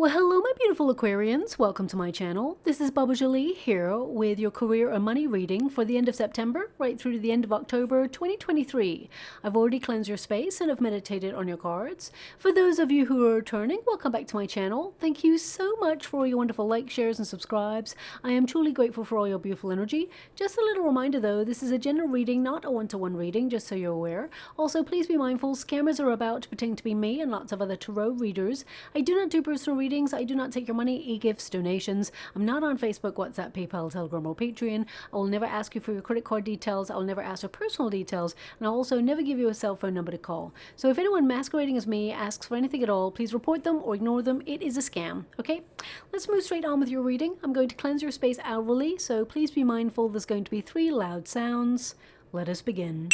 Well, hello, my beautiful Aquarians. Welcome to my channel. This is Baba Jolie here with your career and money reading for the end of September, right through to the end of October 2023. I've already cleansed your space and have meditated on your cards. For those of you who are returning, welcome back to my channel. Thank you so much for all your wonderful likes, shares, and subscribes. I am truly grateful for all your beautiful energy. Just a little reminder though, this is a general reading, not a one-to-one reading, just so you're aware. Also, please be mindful, scammers are about to pretend to be me and lots of other tarot readers. I do not do personal readings. I do not take your money, e-gifts, donations. I'm not on Facebook, WhatsApp, PayPal, Telegram, or Patreon. I will never ask you for your credit card details. I'll never ask for personal details. And I'll also never give you a cell phone number to call. So if anyone masquerading as me asks for anything at all, please report them or ignore them. It is a scam, okay? Let's move straight on with your reading. I'm going to cleanse your space hourly, so please be mindful there's going to be 3 loud sounds. Let us begin.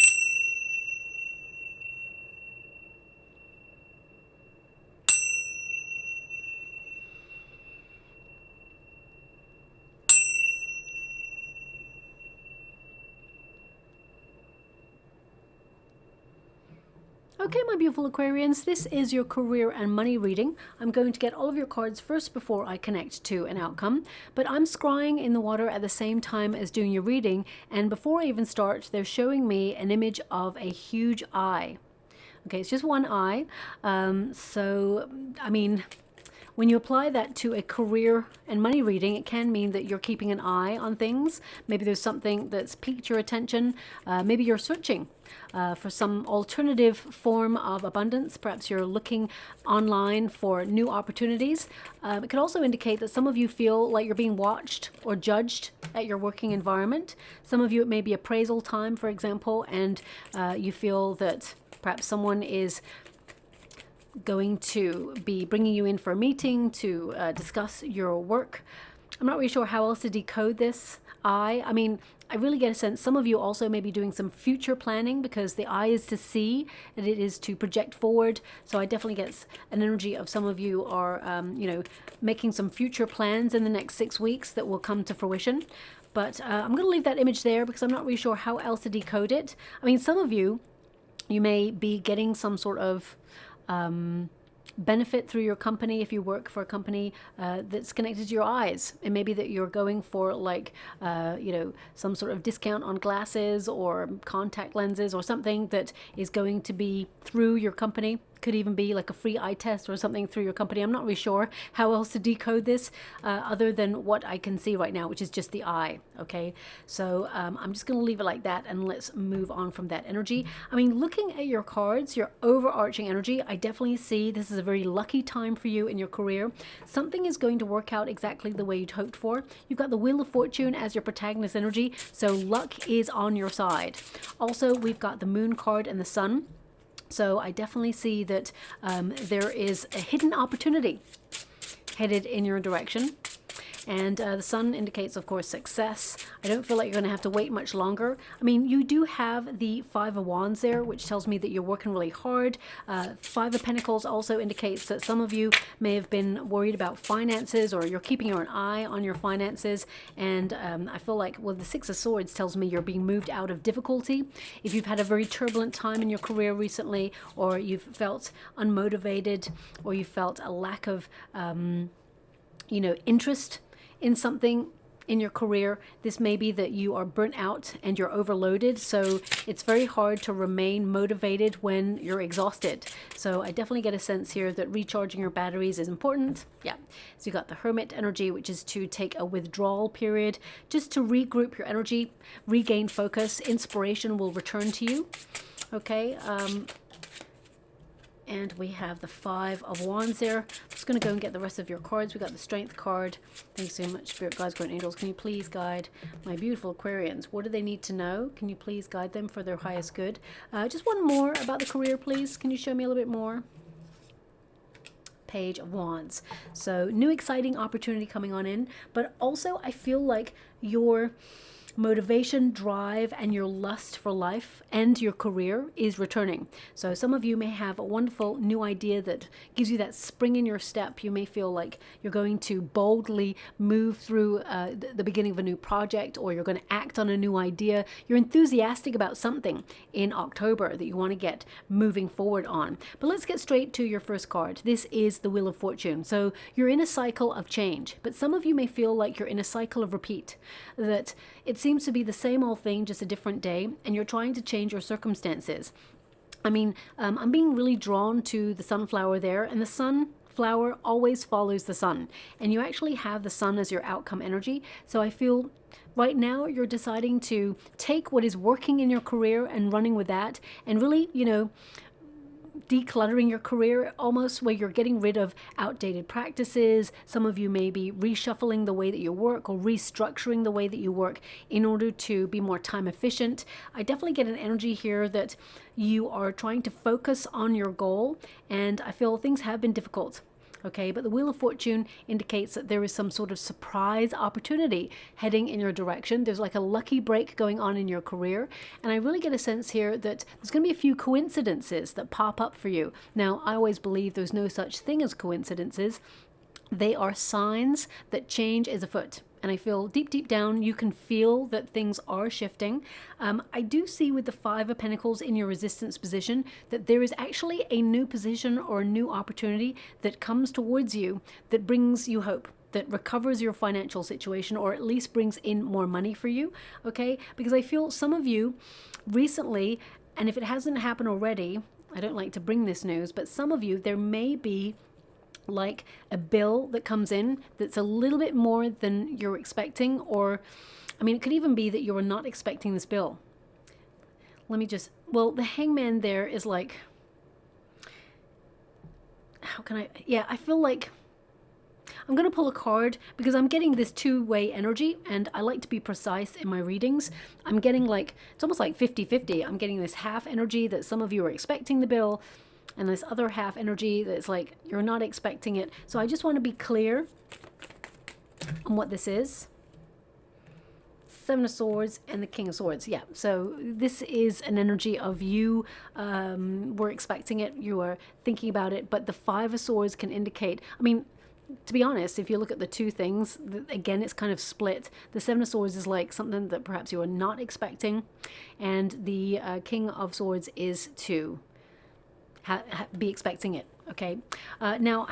Okay, my beautiful Aquarians, this is your career and money reading. I'm going to get all of your cards first before I connect to an outcome, but I'm scrying in the water at the same time as doing your reading, and before I even start, they're showing me an image of a huge eye. Okay, it's just one eye. When you apply that to a career and money reading, it can mean that you're keeping an eye on things. Maybe there's something that's piqued your attention. Maybe you're searching for some alternative form of abundance. Perhaps you're looking online for new opportunities. It could also indicate that some of you feel like you're being watched or judged at your working environment. Some of you, it may be appraisal time, for example, and you feel that perhaps someone is going to be bringing you in for a meeting to discuss your work. I'm not really sure how else to decode this eye. I mean, I really get a sense some of you also may be doing some future planning, because the eye is to see and it is to project forward. So I definitely get an energy of some of you are, making some future plans in the next 6 weeks that will come to fruition. But I'm going to leave that image there because I'm not really sure how else to decode it. I mean, some of you may be getting some sort of benefit through your company if you work for a company that's connected to your eyes. It may be that you're going for some sort of discount on glasses or contact lenses or something that is going to be through your company. Could even be like a free eye test or something through your company. I'm not really sure how else to decode this other than what I can see right now, which is just the eye. Okay, so I'm just going to leave it like that and let's move on from that energy. I mean, looking at your cards, your overarching energy, I definitely see this is a very lucky time for you in your career. Something is going to work out exactly the way you'd hoped for. You've got the Wheel of Fortune as your protagonist energy, so luck is on your side. Also, we've got the Moon card and the Sun. So I definitely see that there is a hidden opportunity headed in your direction. And the Sun indicates, of course, success. I don't feel like you're going to have to wait much longer. I mean, you do have the 5 of Wands there, which tells me that you're working really hard. 5 of Pentacles also indicates that some of you may have been worried about finances, or you're keeping your eye on your finances. And I feel like, well, the 6 of Swords tells me you're being moved out of difficulty. If you've had a very turbulent time in your career recently, or you've felt unmotivated, or you felt a lack of, interest in something in your career, this may be that you are burnt out and you're overloaded, so it's very hard to remain motivated when you're exhausted. So I definitely get a sense here that recharging your batteries is important. Yeah, so you got the Hermit energy, which is to take a withdrawal period just to regroup your energy, regain focus. Inspiration will return to you. Okay, and we have the 5 of Wands there. I'm just going to go and get the rest of your cards. We got the Strength card. Thanks so much, Spirit Guides, Guardian Angels. Can you please guide my beautiful Aquarians? What do they need to know? Can you please guide them for their highest good? Just one more about the career, please. Can you show me a little bit more? Page of Wands. So new exciting opportunity coming on in, but also I feel like you're motivation, drive, and your lust for life and your career is returning. So some of you may have a wonderful new idea that gives you that spring in your step. You may feel like you're going to boldly move through the beginning of a new project, or you're going to act on a new idea. You're enthusiastic about something in October that you want to get moving forward on. But let's get straight to your first card. This is the Wheel of Fortune. So you're in a cycle of change, but some of you may feel like you're in a cycle of repeat, that it seems to be the same old thing, just a different day, and you're trying to change your circumstances. I mean, I'm being really drawn to the sunflower there, and the sunflower always follows the sun, and you actually have the sun as your outcome energy. So I feel right now you're deciding to take what is working in your career and running with that, and really, decluttering your career, almost, where you're getting rid of outdated practices. Some of you may be reshuffling the way that you work or restructuring the way that you work in order to be more time efficient. I definitely get an energy here that you are trying to focus on your goal, and I feel things have been difficult. Okay, but the Wheel of Fortune indicates that there is some sort of surprise opportunity heading in your direction. There's like a lucky break going on in your career. And I really get a sense here that there's going to be a few coincidences that pop up for you. Now, I always believe there's no such thing as coincidences. They are signs that change is afoot. And I feel deep down, you can feel that things are shifting. I do see with the Five of Pentacles in your resistance position that there is actually a new position or a new opportunity that comes towards you that brings you hope, that recovers your financial situation, or at least brings in more money for you. Okay, because I feel some of you recently, and if it hasn't happened already, I don't like to bring this news, but some of you, there may be like a bill that comes in that's a little bit more than you're expecting, or I mean, it could even be that you were not expecting this bill. The Hangman there is like, I feel like I'm going to pull a card because I'm getting this two-way energy, and I like to be precise in my readings. I'm getting like, it's almost like 50-50. I'm getting this half energy that some of you are expecting the bill, and this other half energy that's like you're not expecting it. So I just want to be clear on what this is. Seven of Swords and the King of Swords. Yeah, so this is an energy of you were expecting it, you are thinking about it, but the Five of Swords can indicate, I mean, to be honest, if you look at the two things, again, it's kind of split. The Seven of Swords is like something that perhaps you are not expecting, and the King of Swords is to be expecting it. Okay, now,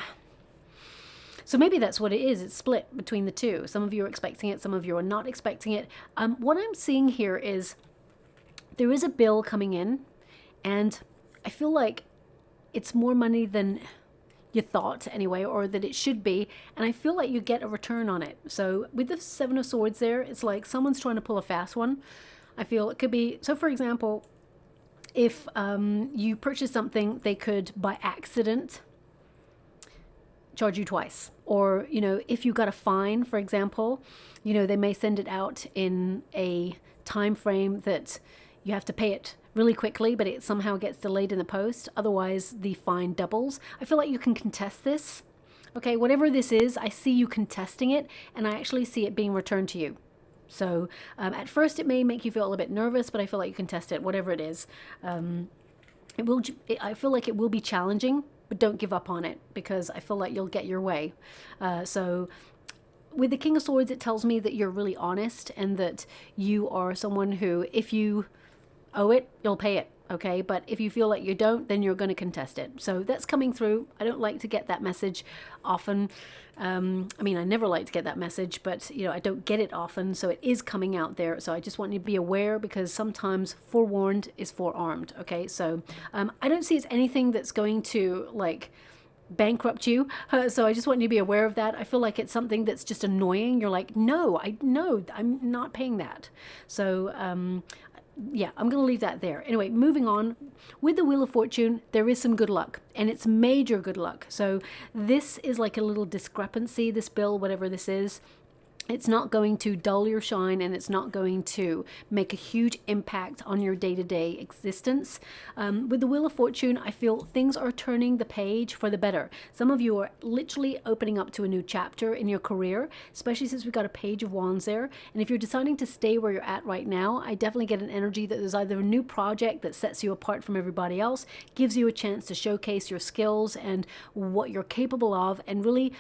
so maybe that's what it is. It's split between the two. Some of you are expecting it, some of you are not expecting it. What I'm seeing here is there is a bill coming in, and I feel like it's more money than you thought anyway, or that it should be, and I feel like you get a return on it. So with the Seven of Swords there, it's like someone's trying to pull a fast one. I feel it could be, so for example, if you purchase something, they could, by accident, charge you twice. Or, if you got a fine, for example, they may send it out in a time frame that you have to pay it really quickly, but it somehow gets delayed in the post. Otherwise, the fine doubles. I feel like you can contest this. Okay, whatever this is, I see you contesting it, and I actually see it being returned to you. So at first it may make you feel a little bit nervous, but I feel like you can test it, whatever it is. I feel like it will be challenging, but don't give up on it, because I feel like you'll get your way. So with the King of Swords, it tells me that you're really honest, and that you are someone who, if you owe it, you'll pay it. Okay, but if you feel like you don't, then you're going to contest it. So that's coming through. I don't like to get that message often. I mean, I never like to get that message, but I don't get it often, so it is coming out there. So I just want you to be aware, because sometimes forewarned is forearmed. Okay, so I don't see it's anything that's going to like bankrupt you. So I just want you to be aware of that. I feel like it's something that's just annoying. You're like, no, I'm not paying that. So yeah, I'm going to leave that there. Anyway, moving on. With the Wheel of Fortune, there is some good luck, and it's major good luck. So this is like a little discrepancy, this bill, whatever this is. It's not going to dull your shine, and it's not going to make a huge impact on your day-to-day existence. With the Wheel of Fortune, I feel things are turning the page for the better. Some of you are literally opening up to a new chapter in your career, especially since we've got a Page of Wands there. And if you're deciding to stay where you're at right now, I definitely get an energy that there's either a new project that sets you apart from everybody else, gives you a chance to showcase your skills and what you're capable of, and really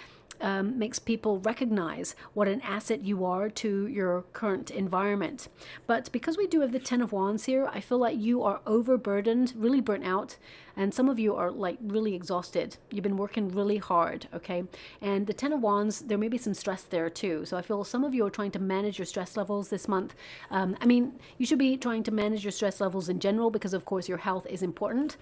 makes people recognize what an asset you are to your current environment. But because we do have the Ten of Wands here, I feel like you are overburdened, really burnt out, and some of you are like really exhausted. You've been working really hard, okay? And the Ten of Wands, there may be some stress there too. So I feel some of you are trying to manage your stress levels this month. I mean, you should be trying to manage your stress levels in general because, of course, your health is important.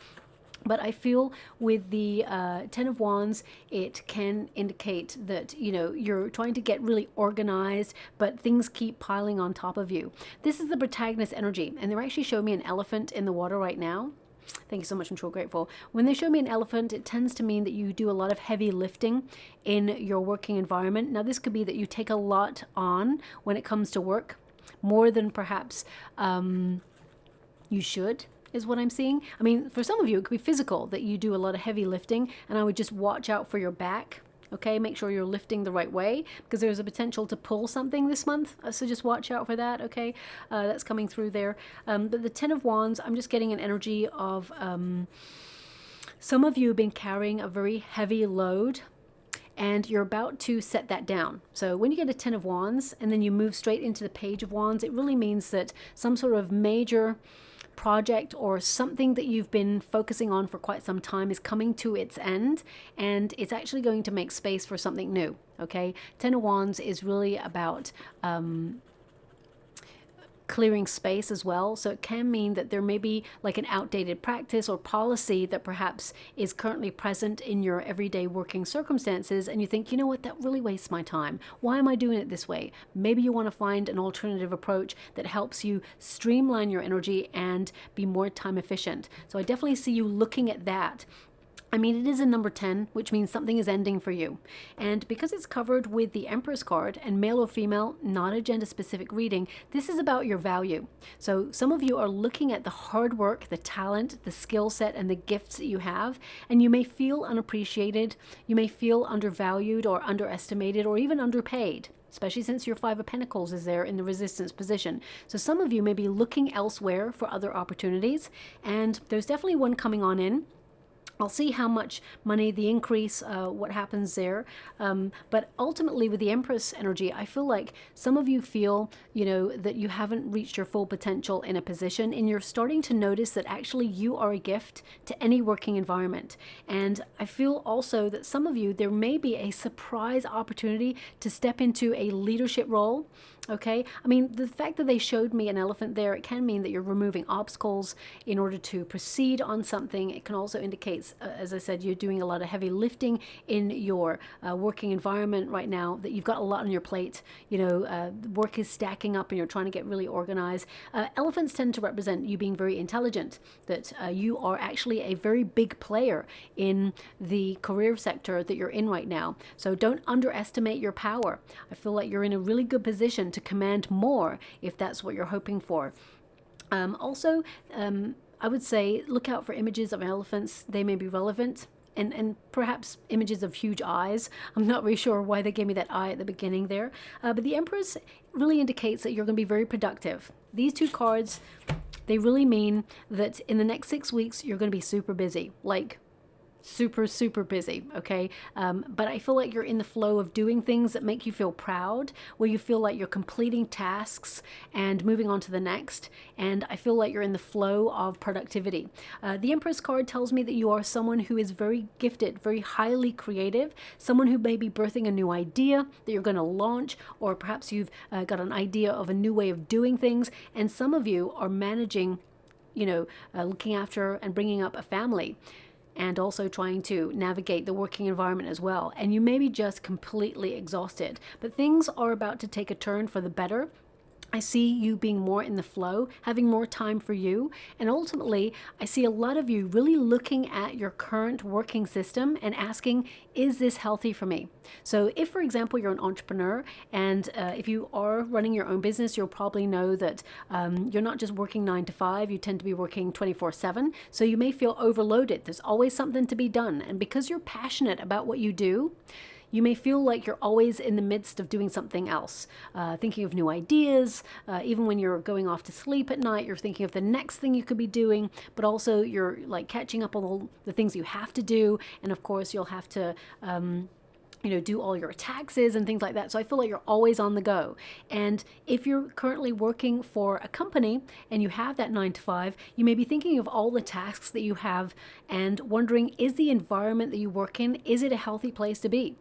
But I feel with the Ten of Wands, it can indicate that, you know, you're trying to get really organized, but things keep piling on top of you. This is the protagonist energy, and they're actually showing me an elephant in the water right now. Thank you so much. I'm so grateful. When they show me an elephant, it tends to mean that you do a lot of heavy lifting in your working environment. Now, this could be that you take a lot on when it comes to work, more than perhaps you should, is what I'm seeing. I mean, for some of you, it could be physical, that you do a lot of heavy lifting, and I would just watch out for your back. Okay, make sure you're lifting the right way, because there's a potential to pull something this month. So just watch out for that, okay? That's coming through there. But the Ten of Wands, I'm just getting an energy of some of you have been carrying a very heavy load, and you're about to set that down. So when you get a Ten of Wands and then you move straight into the Page of Wands, it really means that some sort of major project or something that you've been focusing on for quite some time is coming to its end, and it's actually going to make space for something new. Okay, Ten of Wands is really about clearing space as well. So it can mean that there may be like an outdated practice or policy that perhaps is currently present in your everyday working circumstances, and you think, you know what, that really wastes my time. Why am I doing it this way? Maybe you want to find an alternative approach that helps you streamline your energy and be more time efficient. So I definitely see you looking at that. I mean, it is a number 10, which means something is ending for you. And because it's covered with the Empress card, and male or female, not a gender-specific reading, this is about your value. So some of you are looking at the hard work, the talent, the skill set, and the gifts that you have, and you may feel unappreciated, you may feel undervalued or underestimated or even underpaid, especially since your Five of Pentacles is there in the resistance position. So some of you may be looking elsewhere for other opportunities, and there's definitely one coming on in. I'll see how much money, the increase, what happens there. But ultimately with the Empress energy, I feel like some of you feel, you know, that you haven't reached your full potential in a position, and you're starting to notice that actually you are a gift to any working environment. And I feel also that some of you, there may be a surprise opportunity to step into a leadership role. Okay, I mean, the fact that they showed me an elephant there, it can mean that you're removing obstacles in order to proceed on something. It can also indicate, as I said, you're doing a lot of heavy lifting in your working environment right now, that you've got a lot on your plate. You know, work is stacking up and you're trying to get really organized. Elephants tend to represent you being very intelligent, that you are actually a very big player in the career sector that you're in right now. So don't underestimate your power. I feel like you're in a really good position to command more if that's what you're hoping for. Also, I would say look out for images of elephants. They may be relevant. And perhaps images of huge eyes. I'm not really sure why they gave me that eye at the beginning there. But the Empress really indicates that you're going to be very productive. These two cards, they really mean that in the next 6 weeks, you're going to be super busy. Like, super busy, okay? But I feel like you're in the flow of doing things that make you feel proud, where you feel like you're completing tasks and moving on to the next, and I feel like you're in the flow of productivity. The Empress card tells me that you are someone who is very gifted, very highly creative, someone who may be birthing a new idea that you're going to launch, or perhaps you've got an idea of a new way of doing things, and some of you are managing, you know, looking after and bringing up a family, and also trying to navigate the working environment as well. And you may be just completely exhausted, but things are about to take a turn for the better. I see you being more in the flow, having more time for you. And ultimately, I see a lot of you really looking at your current working system and asking, is this healthy for me? So if, for example, you're an entrepreneur and if you are running your own business, you'll probably know that you're not just working 9 to 5, you tend to be working 24/7. So you may feel overloaded. There's always something to be done. And because you're passionate about what you do, you may feel like you're always in the midst of doing something else, thinking of new ideas. Even when you're going off to sleep at night, you're thinking of the next thing you could be doing, but also you're like catching up on all the things you have to do. And of course, you'll have to do all your taxes and things like that. So I feel like you're always on the go. And if you're currently working for a company and you have that 9 to 5, you may be thinking of all the tasks that you have and wondering, is the environment that you work in, is it a healthy place to be?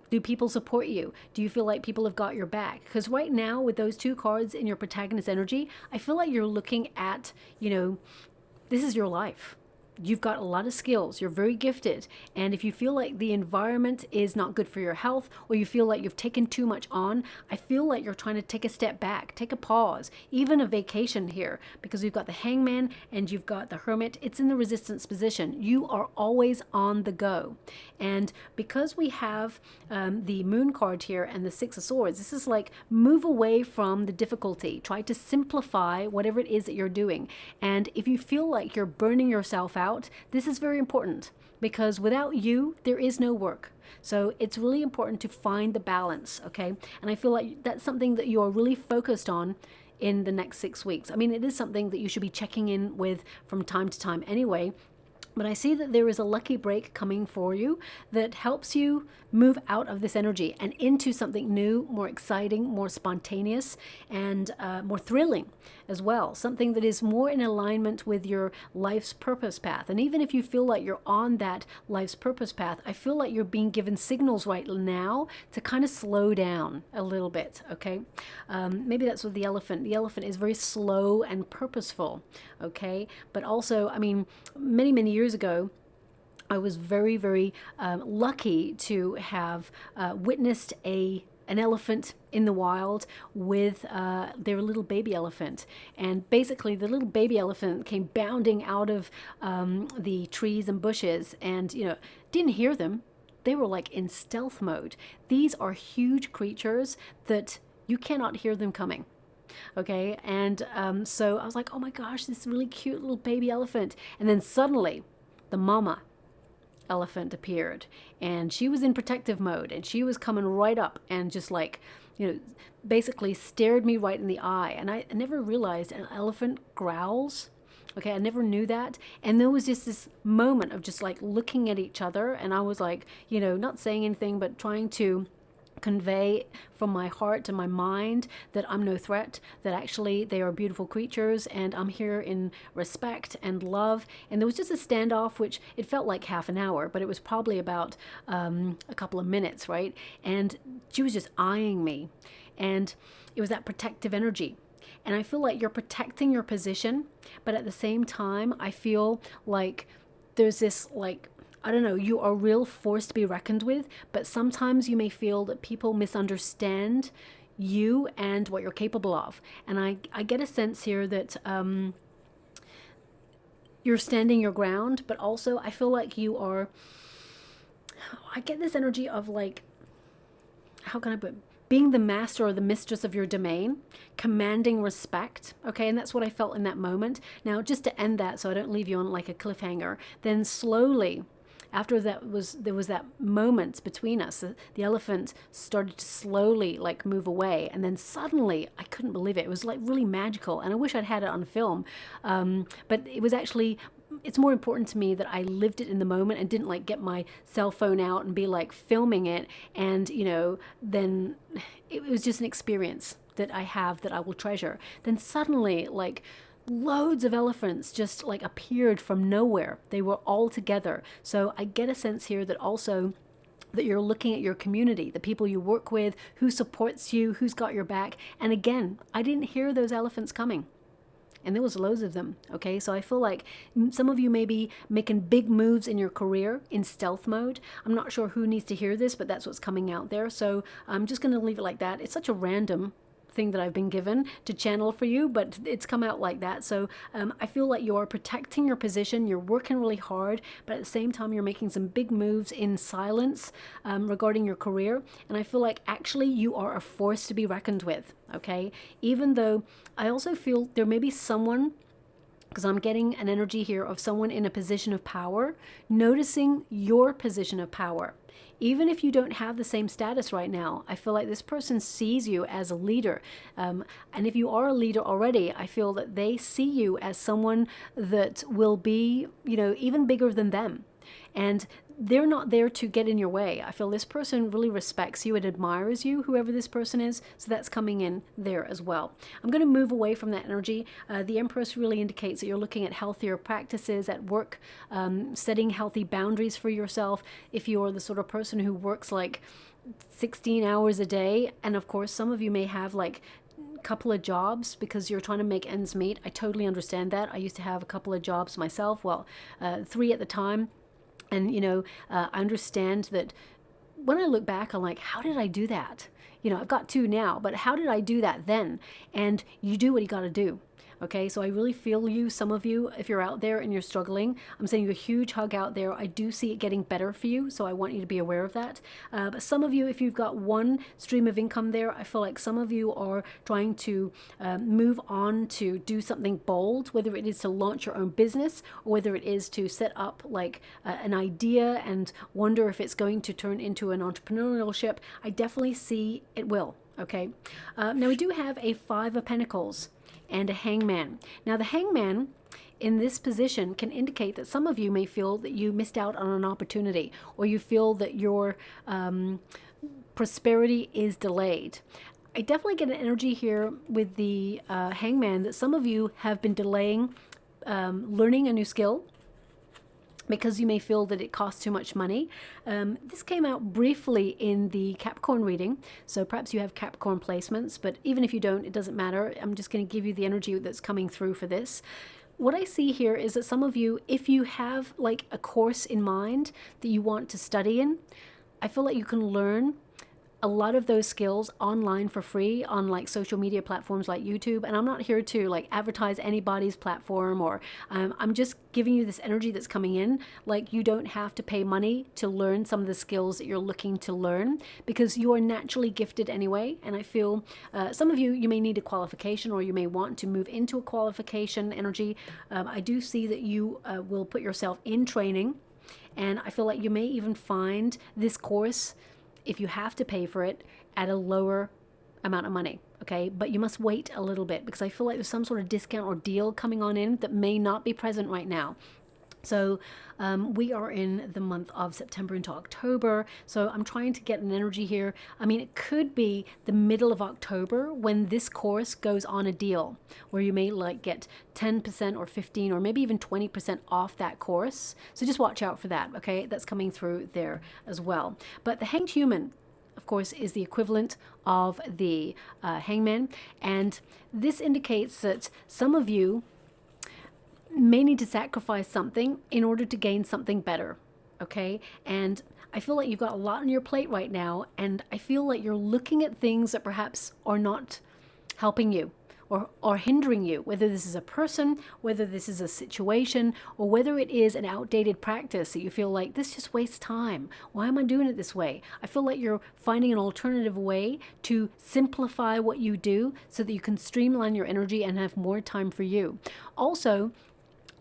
Do people support you? Do you feel like people have got your back? Because right now, with those 2 cards in your protagonist energy, I feel like you're looking at, this is your life. You've got a lot of skills. You're very gifted. And if you feel like the environment is not good for your health, or you feel like you've taken too much on, I feel like you're trying to take a step back, take a pause, even a vacation here, because you've got the Hangman and you've got the Hermit. It's in the resistance position. You are always on the go. And because we have the Moon card here and the 6 of Swords, this is like move away from the difficulty. Try to simplify whatever it is that you're doing. And if you feel like you're burning yourself out, this is very important, because without you, there is no work. So it's really important to find the balance, okay? And I feel like that's something that you're really focused on in the next 6 weeks. I mean, it is something that you should be checking in with from time to time anyway. But I see that there is a lucky break coming for you that helps you move out of this energy and into something new, more exciting, more spontaneous, and more thrilling as well. Something that is more in alignment with your life's purpose path. And even if you feel like you're on that life's purpose path, I feel like you're being given signals right now to kind of slow down a little bit, okay? Maybe that's with the elephant. The elephant is very slow and purposeful, okay? But also, I mean, many years ago, I was very, very lucky to have witnessed an elephant in the wild with their little baby elephant. And basically, the little baby elephant came bounding out of the trees and bushes and, didn't hear them. They were like in stealth mode. These are huge creatures that you cannot hear them coming. Okay, and so I was like, oh my gosh, this really cute little baby elephant. And then suddenly, the mama elephant appeared, and she was in protective mode, and she was coming right up and just like, basically stared me right in the eye. And I never realized an elephant growls. Okay, I never knew that. And there was just this moment of just like looking at each other, and I was like, not saying anything, but trying to convey from my heart to my mind that I'm no threat, that actually they are beautiful creatures and I'm here in respect and love. And there was just a standoff, which it felt like half an hour, but it was probably about a couple of minutes, right? And she was just eyeing me, and it was that protective energy. And I feel like you're protecting your position, but at the same time, I feel like there's this like, I don't know, you are a real force to be reckoned with, but sometimes you may feel that people misunderstand you and what you're capable of. And I get a sense here that you're standing your ground, but also I feel like I get this energy of like, how can I put it? Being the master or the mistress of your domain, commanding respect, okay? And that's what I felt in that moment. Now, just to end that so I don't leave you on like a cliffhanger, then slowly, after there was that moment between us, the elephant started to slowly like move away, and then suddenly, I couldn't believe it. It was like really magical, and I wish I'd had it on film, but it was actually, it's more important to me that I lived it in the moment and didn't like get my cell phone out and be like filming it, and then it was just an experience that I have that I will treasure. Then suddenly, like, loads of elephants just like appeared from nowhere. They were all together. So I get a sense here that also that you're looking at your community, the people you work with, who supports you, who's got your back. And again, I didn't hear those elephants coming. And there was loads of them, okay? So I feel like some of you may be making big moves in your career in stealth mode. I'm not sure who needs to hear this, but that's what's coming out there. So I'm just going to leave it like that. It's such a random thing that I've been given to channel for you, but it's come out like that. So I feel like you're protecting your position, you're working really hard, but at the same time you're making some big moves in silence regarding your career. And I feel like actually you are a force to be reckoned with, okay? Even though I also feel there may be someone, because I'm getting an energy here of someone in a position of power, noticing your position of power. Even if you don't have the same status right now, I feel like this person sees you as a leader. And if you are a leader already, I feel that they see you as someone that will be, you know, even bigger than them. And they're not there to get in your way. I feel this person really respects you and admires you, whoever this person is. So that's coming in there as well. I'm going to move away from that energy. The Empress really indicates that you're looking at healthier practices at work, setting healthy boundaries for yourself. If you're the sort of person who works like 16 hours a day, and of course some of you may have like couple of jobs because you're trying to make ends meet. I totally understand that. I used to have a couple of jobs myself, well, 3 at the time. And, you know, I understand that when I look back, I'm like, how did I do that? You know, I've got 2 now, but how did I do that then? And you do what you got to do. Okay, so I really feel you, some of you, if you're out there and you're struggling, I'm sending you a huge hug out there. I do see it getting better for you, so I want you to be aware of that. But some of you, if you've got one stream of income there, I feel like some of you are trying to move on to do something bold, whether it is to launch your own business or whether it is to set up like an idea and wonder if it's going to turn into an entrepreneurship. I definitely see it will. Okay, now we do have a 5 of Pentacles and a Hangman. Now the Hangman in this position can indicate that some of you may feel that you missed out on an opportunity, or you feel that your prosperity is delayed. I definitely get an energy here with the Hangman that some of you have been delaying learning a new skill, because you may feel that it costs too much money. This came out briefly in the Capricorn reading, so perhaps you have Capricorn placements, but even if you don't, it doesn't matter. I'm just going to give you the energy that's coming through for this. What I see here is that some of you, if you have like a course in mind that you want to study in, I feel like you can learn a lot of those skills online for free on like social media platforms like YouTube. And I'm not here to like advertise anybody's platform, or I'm just giving you this energy that's coming in. Like, you don't have to pay money to learn some of the skills that you're looking to learn, because you are naturally gifted anyway. And I feel some of you, you may need a qualification, or you may want to move into a qualification energy. I do see that you will put yourself in training, and I feel like you may even find this course, if you have to pay for it, at a lower amount of money, okay? But you must wait a little bit, because I feel like there's some sort of discount or deal coming on in that may not be present right now. So we are in the month of September into October. So I'm trying to get an energy here. I mean, it could be the middle of October when this course goes on a deal where you may like get 10% or 15 or maybe even 20% off that course. So just watch out for that, okay? That's coming through there as well. But the Hanged Human, of course, is the equivalent of the Hangman. And this indicates that some of you may need to sacrifice something in order to gain something better, okay? And I feel like you've got a lot on your plate right now, and I feel like you're looking at things that perhaps are not helping you or hindering you, whether this is a person, whether this is a situation, or whether it is an outdated practice that you feel like this just wastes time. Why am I doing it this way? I feel like you're finding an alternative way to simplify what you do so that you can streamline your energy and have more time for you. Also,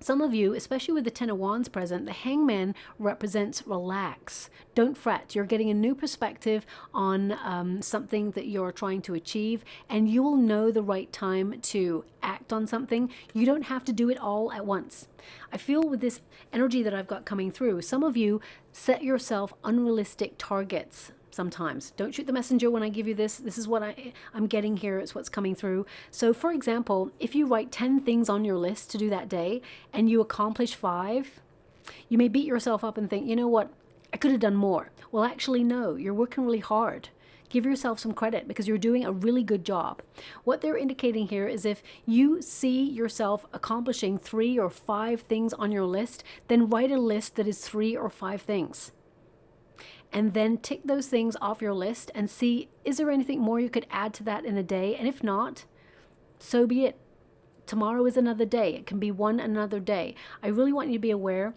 some of you, especially with the Ten of Wands present, the Hangman represents relax. Don't fret. You're getting a new perspective on something that you're trying to achieve, and you will know the right time to act on something. You don't have to do it all at once. I feel with this energy that I've got coming through, some of you set yourself unrealistic targets. Sometimes don't shoot the messenger when I give you this. This is what I'm getting here. It's what's coming through. So for example, if you write 10 things on your list to do that day and you accomplish 5, you may beat yourself up and think, you know what, I could have done more. Well, actually, no, you're working really hard. Give yourself some credit because you're doing a really good job. What they're indicating here is if you see yourself accomplishing 3 or 5 things on your list, then write a list that is 3 or 5 things. and then tick those things off your list and see, is there anything more you could add to that in a day? And if not, so be it. Tomorrow is another day. It can be one another day. I really want you to be aware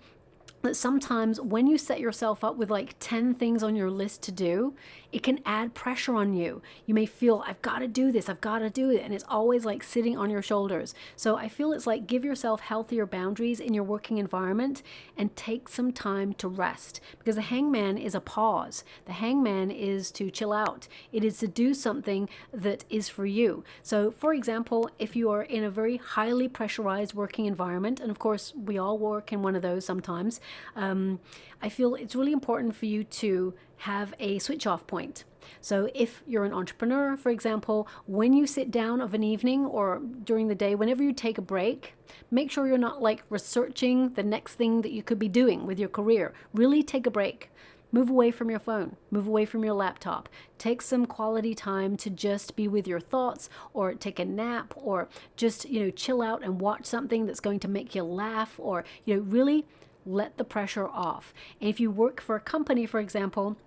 that sometimes when you set yourself up with like 10 things on your list to do, it can add pressure on you. You may feel, I've got to do this, I've got to do it. And it's always like sitting on your shoulders. So I feel it's like give yourself healthier boundaries in your working environment and take some time to rest. Because the hangman is a pause. The hangman is to chill out. It is to do something that is for you. So for example, if you are in a very highly pressurized working environment, and of course we all work in one of those sometimes, I feel it's really important for you to have a switch off point. So if you're an entrepreneur, for example, when you sit down of an evening or during the day, whenever you take a break, make sure you're not like researching the next thing that you could be doing with your career. Really take a break. Move away from your phone, move away from your laptop, take some quality time to just be with your thoughts, or take a nap, or just, chill out and watch something that's going to make you laugh, or, really let the pressure off. And if you work for a company, for example,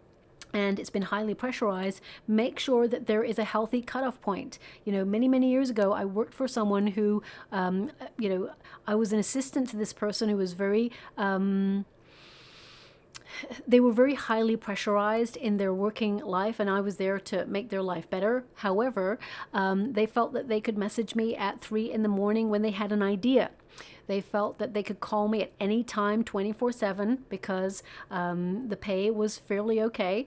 and it's been highly pressurized, make sure that there is a healthy cutoff point. Many, many years ago, I worked for someone who, I was an assistant to this person who was very, they were very highly pressurized in their working life, and I was there to make their life better. However, they felt that they could message me at 3 a.m. when they had an idea. They felt that they could call me at any time 24/7 because the pay was fairly okay.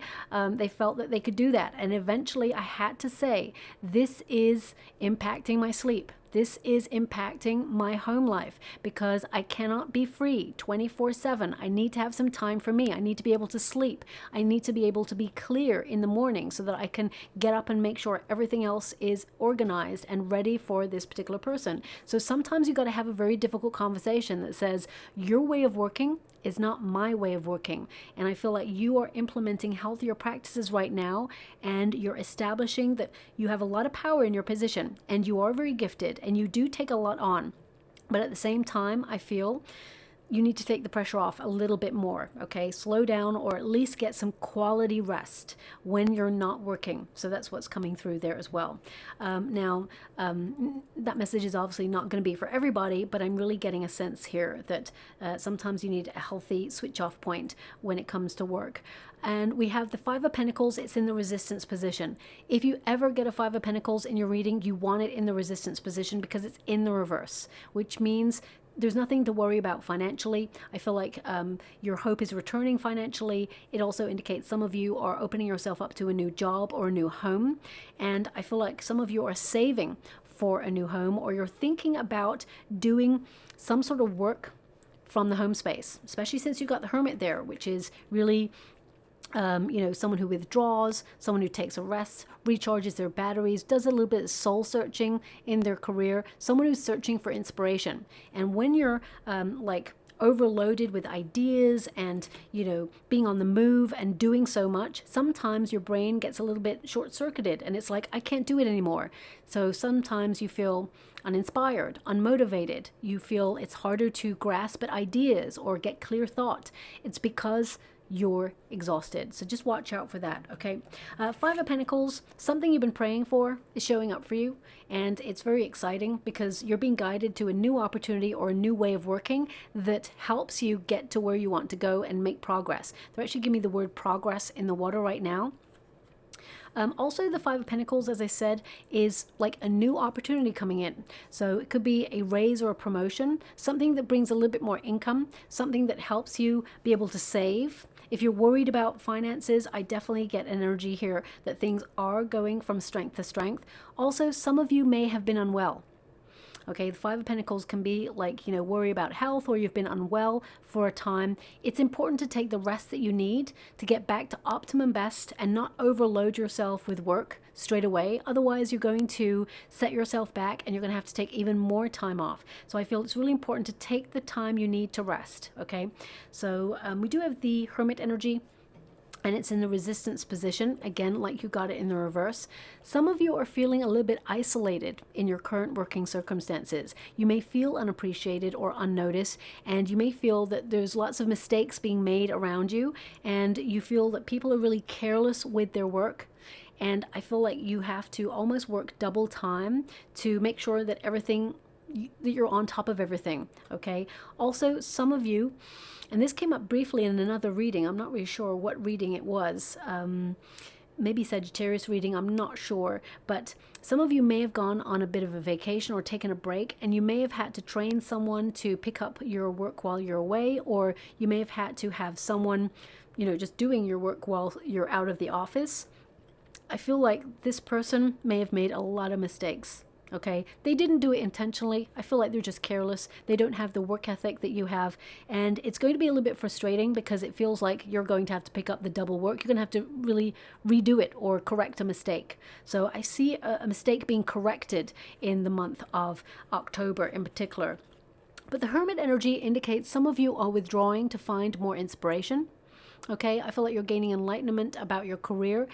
They felt that they could do that. And eventually I had to say, this is impacting my sleep. This is impacting my home life because I cannot be free 24/7. I need to have some time for me. I need to be able to sleep. I need to be able to be clear in the morning so that I can get up and make sure everything else is organized and ready for this particular person. So sometimes you got to have a very difficult conversation that says, your way of working is not my way of working. And I feel like you are implementing healthier practices right now, and you're establishing that you have a lot of power in your position, and you are very gifted, and you do take a lot on. But at the same time, I feel you need to take the pressure off a little bit more, okay? Slow down, or at least get some quality rest when you're not working. So that's what's coming through there as well. That message is obviously not going to be for everybody, but I'm really getting a sense here that sometimes you need a healthy switch off point when it comes to work. And we have the Five of Pentacles. It's in the resistance position. If you ever get a Five of Pentacles in your reading, you want it in the resistance position because it's in the reverse, which means there's nothing to worry about financially. I feel like your hope is returning financially. It also indicates some of you are opening yourself up to a new job or a new home. And I feel like some of you are saving for a new home, or you're thinking about doing some sort of work from the home space, especially since you got the Hermit there, which is really someone who withdraws, someone who takes a rest, recharges their batteries, does a little bit of soul searching in their career, someone who's searching for inspiration. And when you're overloaded with ideas and, being on the move and doing so much, sometimes your brain gets a little bit short-circuited and it's like, I can't do it anymore. So sometimes you feel uninspired, unmotivated. You feel it's harder to grasp at ideas or get clear thought. It's because you're exhausted. So just watch out for that, okay? Five of Pentacles, something you've been praying for is showing up for you, and it's very exciting because you're being guided to a new opportunity or a new way of working that helps you get to where you want to go and make progress. They're actually giving me the word progress in the water right now. Also, the Five of Pentacles, as I said, is like a new opportunity coming in. So it could be a raise or a promotion, something that brings a little bit more income, something that helps you be able to save. If you're worried about finances, I definitely get energy here that things are going from strength to strength. Also, some of you may have been unwell. Okay, the Five of Pentacles can be like, worry about health, or you've been unwell for a time. It's important to take the rest that you need to get back to optimum best and not overload yourself with work straight away. Otherwise, you're going to set yourself back and you're going to have to take even more time off. So I feel it's really important to take the time you need to rest, okay? So we do have the Hermit energy. and it's in the resistance position, again, like you got it in the reverse. Some of you are feeling a little bit isolated in your current working circumstances. You may feel unappreciated or unnoticed, and you may feel that there's lots of mistakes being made around you, and you feel that people are really careless with their work. And I feel like you have to almost work double time to make sure that that you're on top of everything, okay? Also, some of you, and this came up briefly in another reading, I'm not really sure what reading it was, maybe Sagittarius reading, I'm not sure, but some of you may have gone on a bit of a vacation or taken a break, and you may have had to train someone to pick up your work while you're away, or you may have had to have someone, just doing your work while you're out of the office. I feel like this person may have made a lot of mistakes. Okay, they didn't do it intentionally. I feel like they're just careless. They don't have the work ethic that you have, and it's going to be a little bit frustrating because it feels like you're going to have to pick up the double work. You're going to have to really redo it or correct a mistake. So I see a mistake being corrected in the month of October in particular. But the Hermit energy indicates some of you are withdrawing to find more inspiration. Okay, I feel like you're gaining enlightenment about your career.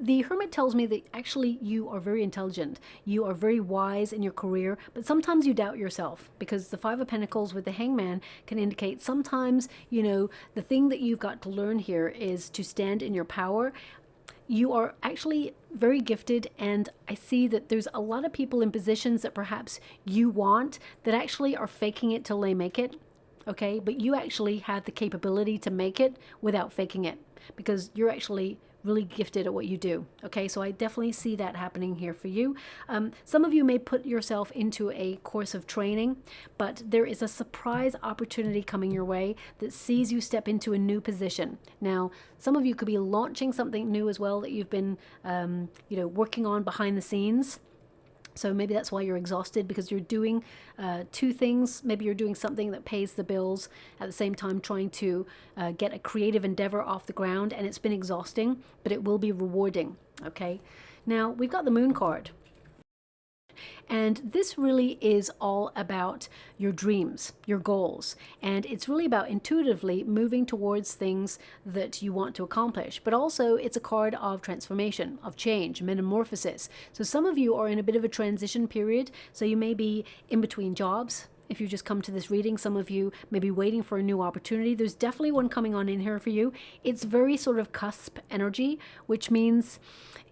The Hermit tells me that actually you are very intelligent, you are very wise in your career, but sometimes you doubt yourself, because the Five of Pentacles with the Hangman can indicate sometimes, the thing that you've got to learn here is to stand in your power. You are actually very gifted, and I see that there's a lot of people in positions that perhaps you want that actually are faking it till they make it. Okay, but you actually have the capability to make it without faking it, because you're actually really gifted at what you do. Okay, so I definitely see that happening here for you. Some of you may put yourself into a course of training, but there is a surprise opportunity coming your way that sees you step into a new position. Now, some of you could be launching something new as well that you've been working on behind the scenes. So maybe that's why you're exhausted, because you're doing two things. Maybe you're doing something that pays the bills at the same time trying to get a creative endeavor off the ground, and it's been exhausting, but it will be rewarding. Okay, now we've got the Moon card. And this really is all about your dreams, your goals. And it's really about intuitively moving towards things that you want to accomplish. But also it's a card of transformation, of change, metamorphosis. So some of you are in a bit of a transition period. So you may be in between jobs. If you just come to this reading, some of you may be waiting for a new opportunity. There's definitely one coming on in here for you. It's very sort of cusp energy, which means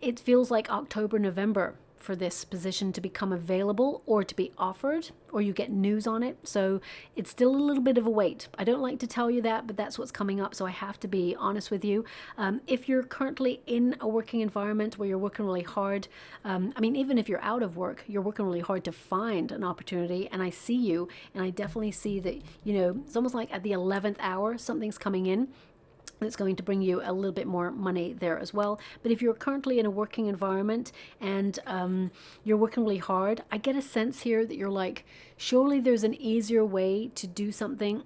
it feels like October, November for this position to become available or to be offered, or you get news on it. So it's still a little bit of a wait. I don't like to tell you that, but that's what's coming up, so I have to be honest with you. If you're currently in a working environment where you're working really hard, even if you're out of work, you're working really hard to find an opportunity, and I see you, and I definitely see that, it's almost like at the 11th hour, something's coming in that's going to bring you a little bit more money there as well. But if you're currently in a working environment and you're working really hard, I get a sense here that you're like, surely there's an easier way to do something.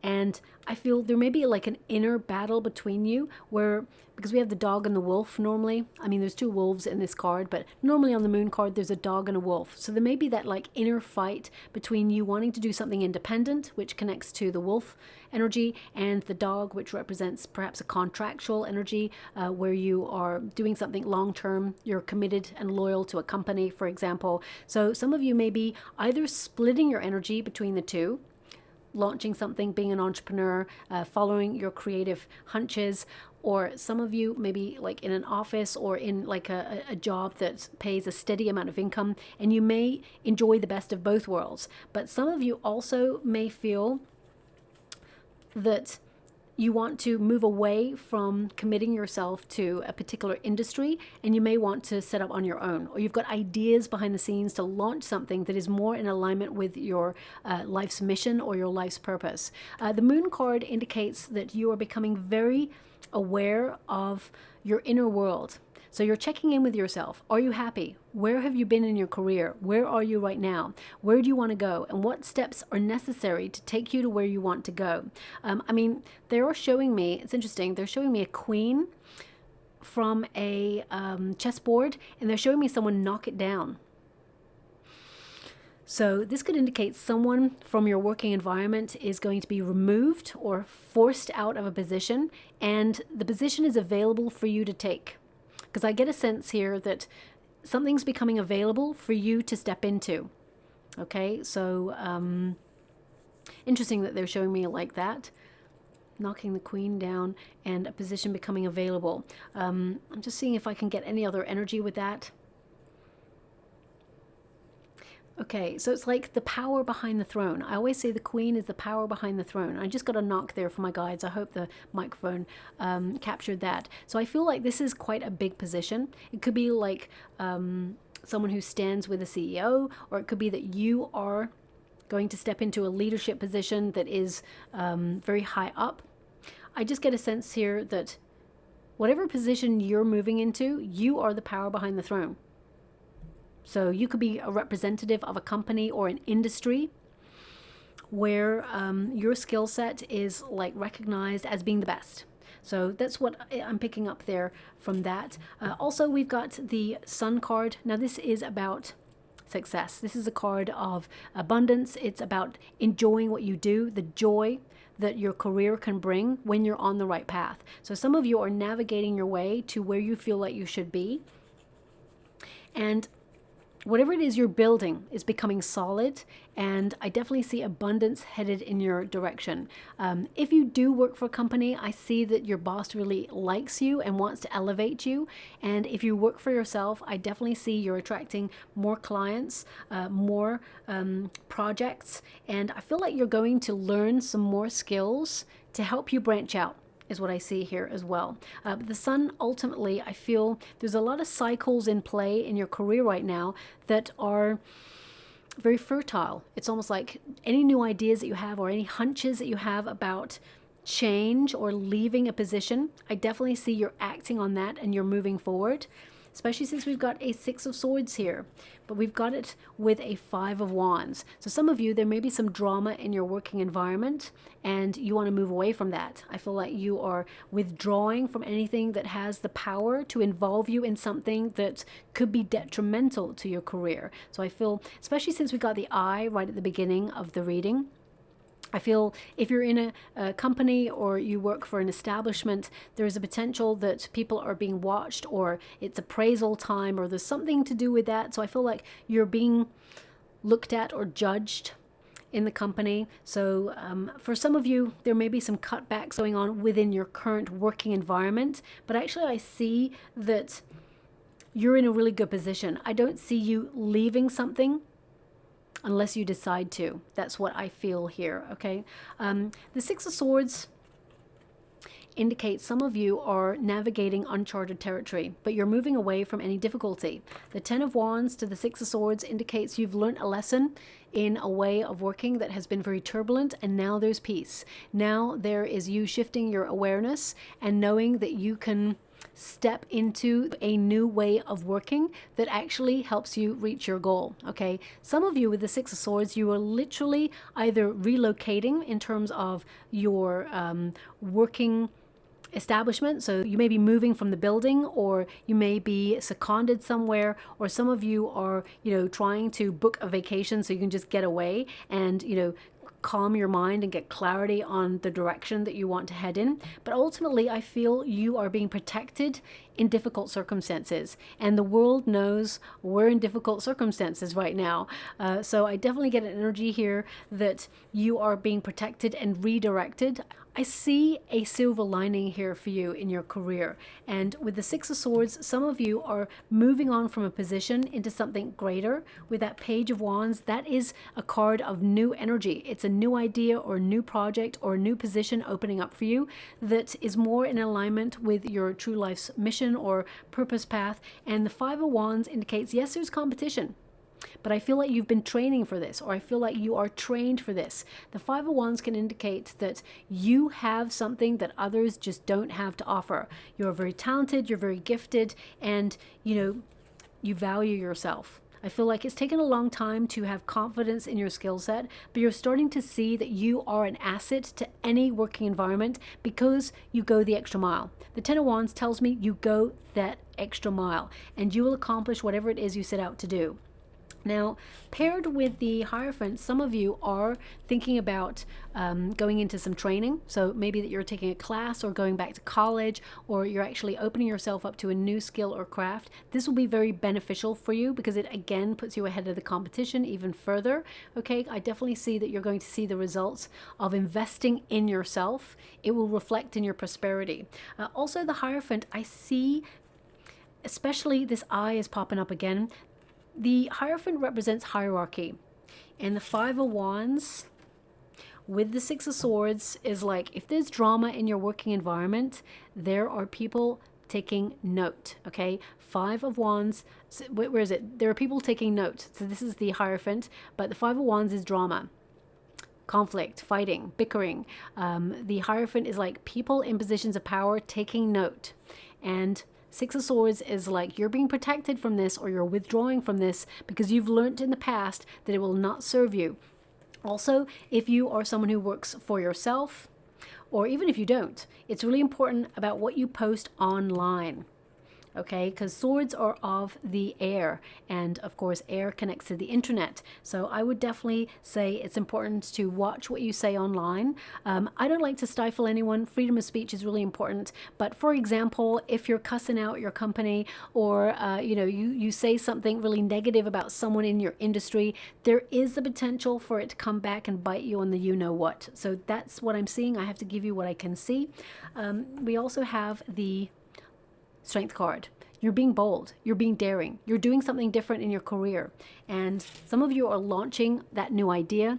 And I feel there may be like an inner battle between you where, because we have the dog and the wolf normally. There's two wolves in this card, but normally on the Moon card, there's a dog and a wolf. So there may be that like inner fight between you wanting to do something independent, which connects to the wolf energy, and the dog, which represents perhaps a contractual energy, where you are doing something long-term. You're committed and loyal to a company, for example. So some of you may be either splitting your energy between the two, launching something, being an entrepreneur, following your creative hunches, or some of you maybe like in an office or in like a job that pays a steady amount of income, and you may enjoy the best of both worlds. But some of you also may feel that you want to move away from committing yourself to a particular industry, and you may want to set up on your own, or you've got ideas behind the scenes to launch something that is more in alignment with your life's mission or your life's purpose. The Moon card indicates that you are becoming very aware of your inner world. So you're checking in with yourself. Are you happy? Where have you been in your career? Where are you right now? Where do you want to go? And what steps are necessary to take you to where you want to go? They are showing me, it's interesting, they're showing me a queen from a chessboard, and they're showing me someone knock it down. So this could indicate someone from your working environment is going to be removed or forced out of a position, and the position is available for you to take. Because I get a sense here that something's becoming available for you to step into. Okay, so interesting that they're showing me like that. Knocking the queen down and a position becoming available. I'm just seeing if I can get any other energy with that. Okay, so it's like the power behind the throne. I always say the queen is the power behind the throne. I just got a knock there for my guides. I hope the microphone captured that. So I feel like this is quite a big position. It could be like someone who stands with a CEO, or it could be that you are going to step into a leadership position that is very high up. I just get a sense here that whatever position you're moving into, you are the power behind the throne. So you could be a representative of a company or an industry where your skill set is like recognized as being the best. So that's what I'm picking up there from that. Also, we've got the Sun card. Now this is about success. This is a card of abundance. It's about enjoying what you do, the joy that your career can bring when you're on the right path. So some of you are navigating your way to where you feel like you should be. And whatever it is you're building is becoming solid, and I definitely see abundance headed in your direction. If you do work for a company, I see that your boss really likes you and wants to elevate you. And if you work for yourself, I definitely see you're attracting more clients, more projects, and I feel like you're going to learn some more skills to help you branch out, is what I see here as well. But the Sun, ultimately, I feel there's a lot of cycles in play in your career right now that are very fertile. It's almost like any new ideas that you have or any hunches that you have about change or leaving a position, I definitely see you're acting on that and you're moving forward, especially since we've got a Six of Swords here, but we've got it with a Five of Wands. So some of you, there may be some drama in your working environment and you want to move away from that. I feel like you are withdrawing from anything that has the power to involve you in something that could be detrimental to your career. So I feel, especially since we got the eye right at the beginning of the reading, I feel if you're in a company or you work for an establishment, there's a potential that people are being watched, or it's appraisal time, or there's something to do with that. So I feel like you're being looked at or judged in the company. So for some of you, there may be some cutbacks going on within your current working environment, but actually I see that you're in a really good position. I don't see you leaving something unless you decide to. That's what I feel here, okay? The Six of Swords indicates some of you are navigating uncharted territory, but you're moving away from any difficulty. The Ten of Wands to the Six of Swords indicates you've learned a lesson in a way of working that has been very turbulent, and now there's peace. Now there is you shifting your awareness and knowing that you can step into a new way of working that actually helps you reach your goal, okay? Some of you with the Six of Swords, you are literally either relocating in terms of your working establishment. So you may be moving from the building, or you may be seconded somewhere, or some of you are, trying to book a vacation so you can just get away and, calm your mind and get clarity on the direction that you want to head in. But ultimately, I feel you are being protected in difficult circumstances, and the world knows we're in difficult circumstances right now. So I definitely get an energy here that you are being protected and redirected. I see a silver lining here for you in your career. And with the Six of Swords, some of you are moving on from a position into something greater. With that Page of Wands, that is a card of new energy. It's a new idea or a new project or a new position opening up for you that is more in alignment with your true life's mission or purpose path. And the Five of Wands indicates, yes, there's competition, but I feel like you've been training for this, or I feel like you are trained for this. The Five of Wands can indicate that you have something that others just don't have to offer. You're very talented, you're very gifted, and you value yourself. I feel like it's taken a long time to have confidence in your skill set, but you're starting to see that you are an asset to any working environment because you go the extra mile. The Ten of Wands tells me you go that extra mile and you will accomplish whatever it is you set out to do. Now, paired with the Hierophant, some of you are thinking about going into some training. So maybe that you're taking a class or going back to college, or you're actually opening yourself up to a new skill or craft. This will be very beneficial for you because it again puts you ahead of the competition even further. Okay, I definitely see that you're going to see the results of investing in yourself. It will reflect in your prosperity. Also, the Hierophant, I see, especially this eye is popping up again. The Hierophant represents hierarchy, and the Five of Wands with the Six of Swords is like, if there's drama in your working environment, there are people taking note. Okay, Five of Wands, where is it? There are people taking note. So this is the Hierophant, but the Five of Wands is drama, conflict, fighting, bickering. The Hierophant is like people in positions of power taking note, and Six of Swords is like you're being protected from this, or you're withdrawing from this because you've learned in the past that it will not serve you. Also, if you are someone who works for yourself, or even if you don't, it's really important about what you post online. Okay, because swords are of the air, and of course air connects to the internet. So I would definitely say it's important to watch what you say online. I don't like to stifle anyone. Freedom of speech is really important. But for example, if you're cussing out your company, or you say something really negative about someone in your industry, there is the potential for it to come back and bite you on the you-know-what. So that's what I'm seeing. I have to give you what I can see. We also have the Strength card. You're being bold, you're being daring, you're doing something different in your career, and some of you are launching that new idea,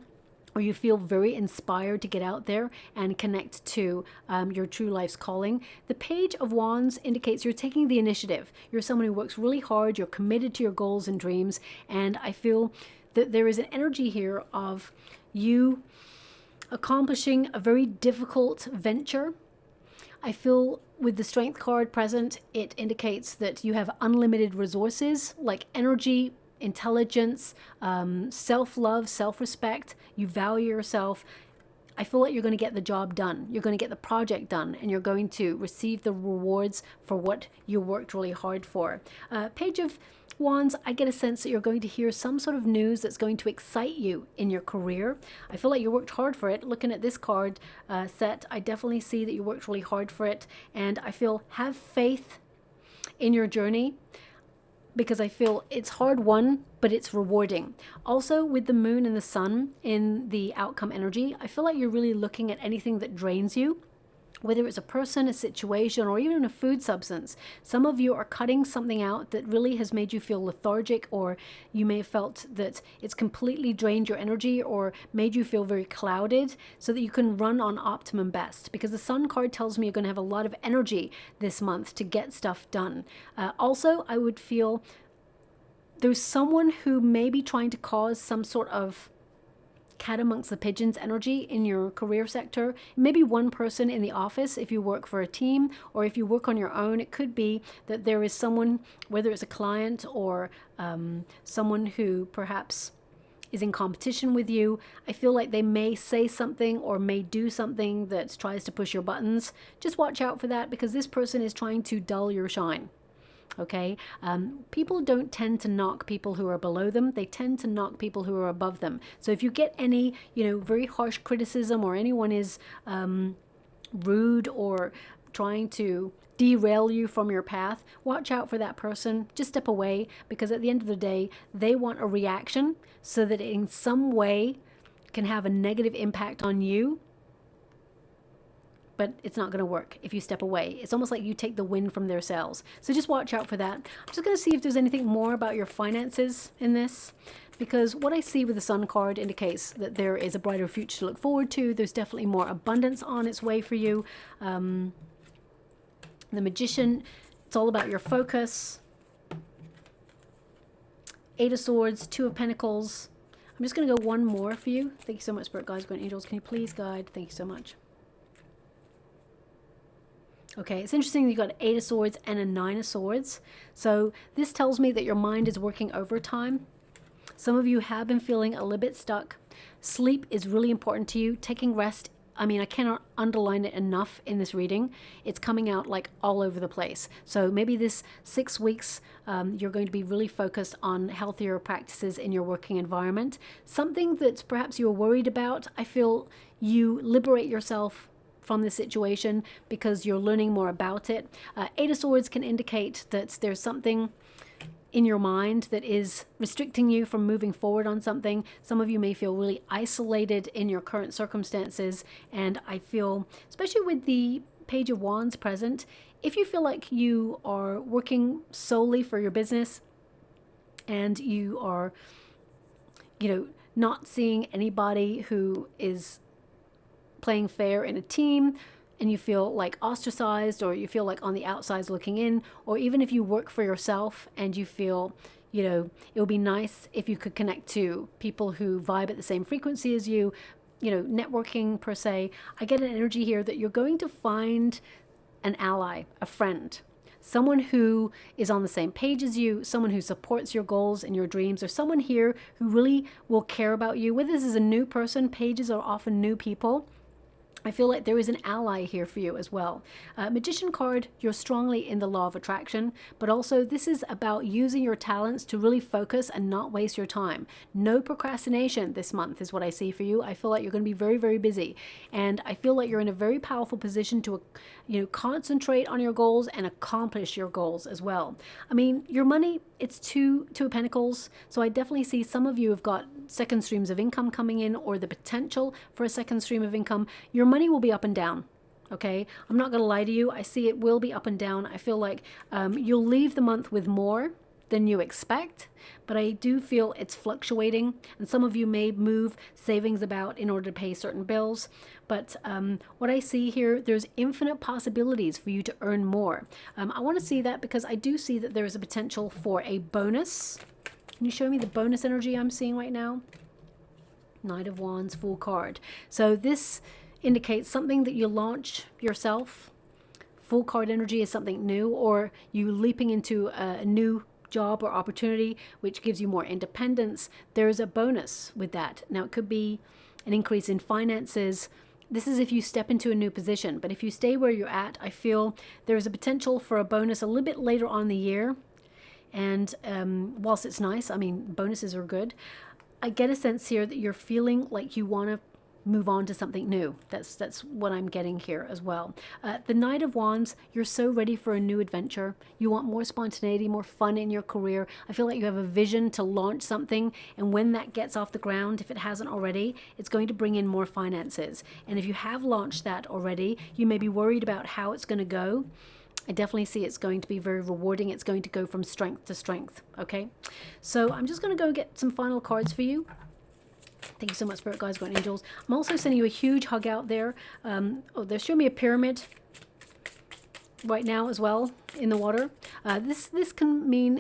or you feel very inspired to get out there and connect to your true life's calling. The Page of Wands indicates you're taking the initiative. You're someone who works really hard, you're committed to your goals and dreams, and I feel that there is an energy here of you accomplishing a very difficult venture. I feel with the Strength card present, it indicates that you have unlimited resources like energy, intelligence, self-love, self-respect. You value yourself. I feel like you're going to get the job done. You're going to get the project done, and you're going to receive the rewards for what you worked really hard for. Page of Wands, I get a sense that you're going to hear some sort of news that's going to excite you in your career. I feel like you worked hard for it. Looking at this card set, I definitely see that you worked really hard for it, and I feel have faith in your journey, because I feel it's hard won, but it's rewarding. Also, with the moon and the sun in the outcome energy, I feel like you're really looking at anything that drains you, whether it's a person, a situation, or even a food substance. Some of you are cutting something out that really has made you feel lethargic, or you may have felt that it's completely drained your energy or made you feel very clouded, so that you can run on optimum best. Because the Sun card tells me you're going to have a lot of energy this month to get stuff done. Also, I would feel there's someone who may be trying to cause some sort of cat amongst the pigeons energy in your career sector. Maybe one person in the office if you work for a team, or if you work on your own. It could be that there is someone, whether it's a client or someone who perhaps is in competition with you. I feel like they may say something or may do something that tries to push your buttons. Just watch out for that, because this person is trying to dull your shine. Okay, people don't tend to knock people who are below them. They tend to knock people who are above them. So if you get any, very harsh criticism, or anyone is rude or trying to derail you from your path, watch out for that person. Just step away, because at the end of the day, they want a reaction so that it in some way can have a negative impact on you. But it's not going to work if you step away. It's almost like you take the wind from their sails. So just watch out for that. I'm just going to see if there's anything more about your finances in this, because what I see with the Sun card indicates that there is a brighter future to look forward to. There's definitely more abundance on its way for you. The Magician, it's all about your focus. Eight of Swords, Two of Pentacles. I'm just going to go one more for you. Thank you so much, Spirit Guides, Guardian Angels. Can you please guide? Thank you so much. Okay, it's interesting you got Eight of Swords and a Nine of Swords. So this tells me that your mind is working overtime. Some of you have been feeling a little bit stuck. Sleep is really important to you. Taking rest I mean, I cannot underline it enough in this reading. It's coming out like all over the place. So maybe this 6 weeks, you're going to be really focused on healthier practices in your working environment. Something that perhaps you're worried about, I feel you liberate yourself from this situation because you're learning more about it. Eight of Swords can indicate that there's something in your mind that is restricting you from moving forward on something. Some of you may feel really isolated in your current circumstances, and I feel, especially with the Page of Wands present, if you feel like you are working solely for your business and you are, not seeing anybody who is playing fair in a team, and you feel like ostracized, or you feel like on the outside looking in, or even if you work for yourself and you feel, it would be nice if you could connect to people who vibe at the same frequency as you, networking per se. I get an energy here that you're going to find an ally, a friend, someone who is on the same page as you, someone who supports your goals and your dreams, or someone here who really will care about you. Whether this is a new person, pages are often new people. I feel like there is an ally here for you as well. Magician card, you're strongly in the law of attraction, but also this is about using your talents to really focus and not waste your time. No procrastination this month is what I see for you. I feel like you're going to be very, very busy, and I feel like you're in a very powerful position to, concentrate on your goals and accomplish your goals as well. I mean, your money, it's two of Pentacles, so I definitely see some of you have got second streams of income coming in, or the potential for a second stream of income. Your money will be up and down. Okay, I'm not going to lie to you. I see it will be up and down. I feel like you'll leave the month with more than you expect, but I do feel it's fluctuating, and some of you may move savings about in order to pay certain bills. But what I see here, there's infinite possibilities for you to earn more. I want to see that because I do see that there is a potential for a bonus. Can you show me the bonus energy I'm seeing right now? Knight of Wands, Fool card. So this indicates something that you launch yourself. Full card energy is something new, or you leaping into a new job or opportunity which gives you more independence. There's a bonus with that. Now it could be an increase in finances. This is if you step into a new position, but if you stay where you're at, I feel there's a potential for a bonus a little bit later on in the year. And whilst it's nice, I mean, bonuses are good, I get a sense here that you're feeling like you want to move on to something new. That's what I'm getting here as well. The Knight of Wands, you're so ready for a new adventure. You want more spontaneity, more fun in your career. I feel like you have a vision to launch something, and when that gets off the ground, if it hasn't already, it's going to bring in more finances. And if you have launched that already, you may be worried about how it's going to go. I definitely see it's going to be very rewarding. It's going to go from strength to strength. Okay, so I'm just going to go get some final cards for you. Thank you so much, Spirit Guides, Guardian Angels. I'm also sending you a huge hug out there. They're showing me a pyramid right now as well in the water. This can mean,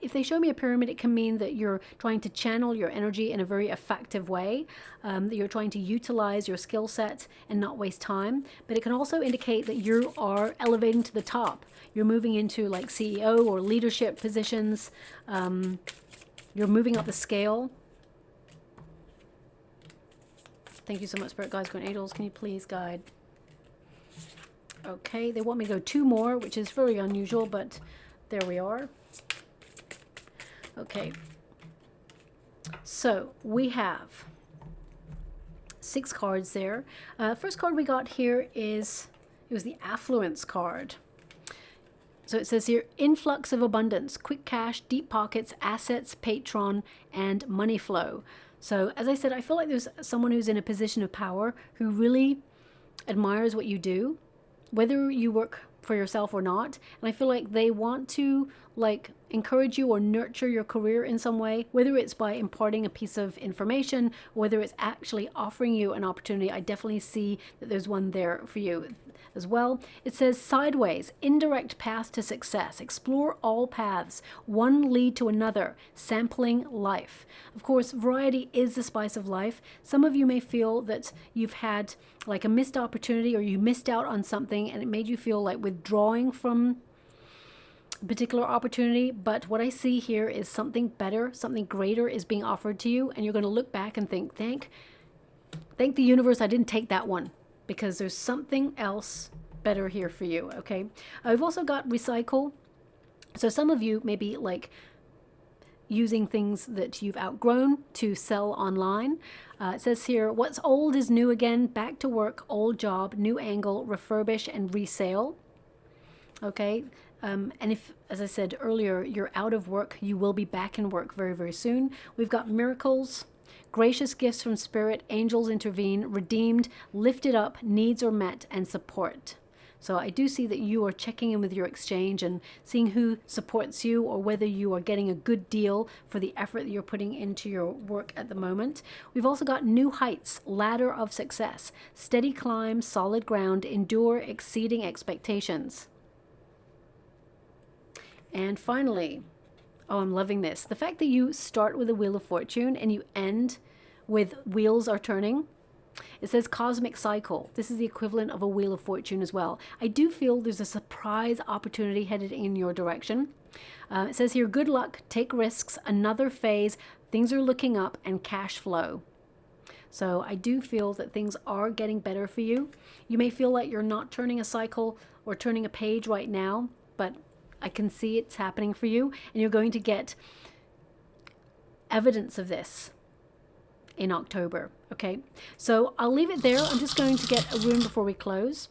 if they show me a pyramid, it can mean that you're trying to channel your energy in a very effective way, that you're trying to utilize your skill set and not waste time. But it can also indicate that you are elevating to the top. You're moving into like CEO or leadership positions. You're moving up the scale. Thank you so much, Spirit Guides, Guardian Angels. Can you please guide? Okay, they want me to go 2 more, which is very unusual, but there we are. Okay, so we have 6 cards there. First card we got here it was the Affluence card. So it says here, influx of abundance, quick cash, deep pockets, assets, patron, and money flow. So as I said, I feel like there's someone who's in a position of power who really admires what you do, whether you work for yourself or not. And I feel like they want to like encourage you or nurture your career in some way, whether it's by imparting a piece of information, or whether it's actually offering you an opportunity. I definitely see that there's one there for you as well. It says sideways, indirect path to success. Explore all paths. One lead to another. Sampling life. Of course, variety is the spice of life. Some of you may feel that you've had like a missed opportunity, or you missed out on something and it made you feel like withdrawing from a particular opportunity. But what I see here is something better, something greater is being offered to you, and you're going to look back and think, thank Thank the universe I didn't take that one, because there's something else better here for you, okay? I've also got recycle. So some of you may be like using things that you've outgrown to sell online. It says here, what's old is new again, back to work, old job, new angle, refurbish and resale. Okay, and if, as I said earlier, you're out of work, you will be back in work very, very soon. We've got miracles, gracious gifts from spirit, angels intervene, redeemed, lifted up, needs are met, and support. So I do see that you are checking in with your exchange and seeing who supports you, or whether you are getting a good deal for the effort that you're putting into your work at the moment. We've also got new heights, ladder of success, steady climb, solid ground, endure, exceeding expectations. And finally, oh, I'm loving this. The fact that you start with a Wheel of Fortune and you end with wheels are turning. It says cosmic cycle. This is the equivalent of a Wheel of Fortune as well. I do feel there's a surprise opportunity headed in your direction. It says here, good luck, take risks, another phase, things are looking up, and cash flow. So I do feel that things are getting better for you. You may feel like you're not turning a cycle or turning a page right now, but I can see it's happening for you, and you're going to get evidence of this in October. Okay, so I'll leave it there. I'm just going to get a rune before we close.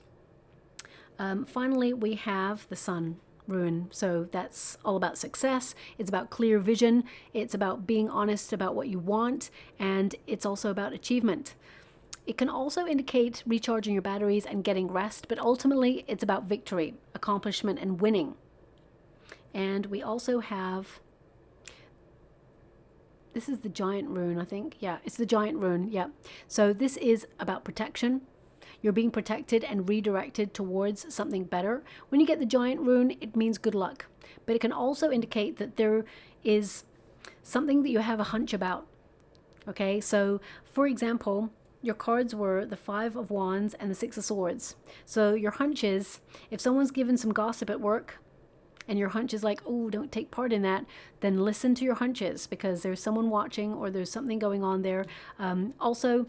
Finally, we have the Sun rune. So that's all about success. It's about clear vision. It's about being honest about what you want, and it's also about achievement. It can also indicate recharging your batteries and getting rest, but ultimately it's about victory, accomplishment, and winning. And we also have, this is the Giant rune, I think. Yeah, it's the Giant rune. Yeah. So this is about protection. You're being protected and redirected towards something better. When you get the Giant rune, it means good luck. But it can also indicate that there is something that you have a hunch about. Okay, so for example, your cards were the Five of Wands and the Six of Swords. So your hunch is, if someone's given some gossip at work, and your hunch is like, oh, don't take part in that, then listen to your hunches, because there's someone watching or there's something going on there. Also,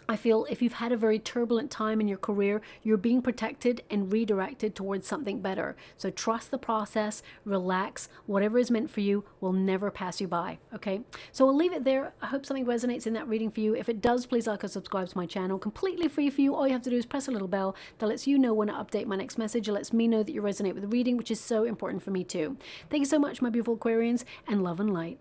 I feel if you've had a very turbulent time in your career, you're being protected and redirected towards something better. So trust the process, relax. Whatever is meant for you will never pass you by, okay? So I'll leave it there. I hope something resonates in that reading for you. If it does, please like or subscribe to my channel. Completely free for you. All you have to do is press a little bell that lets you know when I update my next message. It lets me know that you resonate with the reading, which is so important for me too. Thank you so much, my beautiful Aquarians, and love and light.